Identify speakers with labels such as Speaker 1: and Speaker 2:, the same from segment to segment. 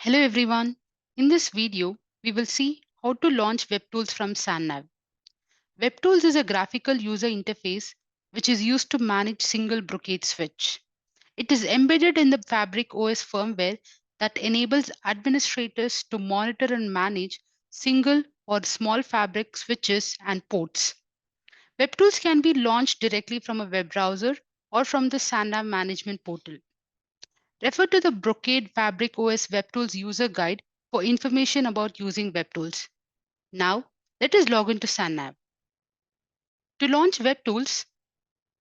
Speaker 1: Hello everyone. In this video, we will see how to launch WebTools from SANnav. WebTools is a graphical user interface which is used to manage single Brocade switch. It is embedded in the Fabric OS firmware that enables administrators to monitor and manage single or small Fabric switches and ports. WebTools can be launched directly from a web browser or from the SANnav management portal. Refer to the Brocade Fabric OS WebTools user guide for information about using WebTools. Now, let us log into SANnav. To launch WebTools,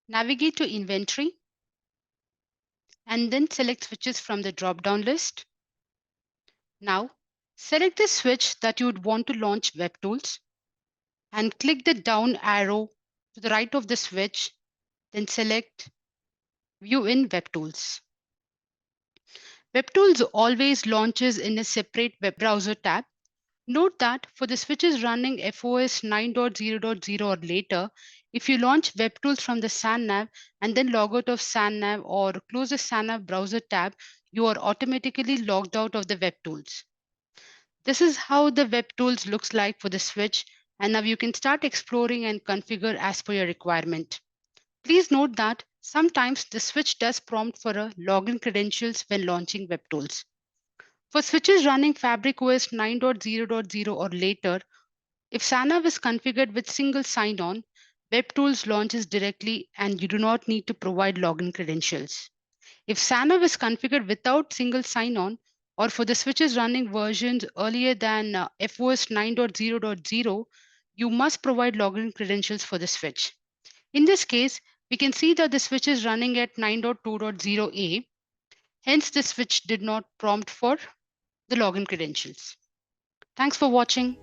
Speaker 1: navigate to Inventory and then select switches from the drop-down list. Now, select the switch that you would want to launch WebTools and click the down arrow to the right of the switch, then select View in WebTools. WebTools always launches in a separate web browser tab. Note that for the switches running FOS 9.0.0 or later, if you launch WebTools from the SANnav and then log out of SANnav or close the SANnav browser tab, you are automatically logged out of the WebTools. This is how the WebTools looks like for the switch, and now you can start exploring and configure as per your requirement. Please note that sometimes the switch does prompt for a login credentials when launching WebTools. For switches running Fabric OS 9.0.0 or later, if SANnav is configured with single sign-on, WebTools launches directly and you do not need to provide login credentials. If SANnav is configured without single sign-on, or for the switches running versions earlier than FOS 9.0.0, you must provide login credentials for the switch. In this case, we can see that the switch is running at 9.2.0a, hence the switch did not prompt for the login credentials. Thanks for watching.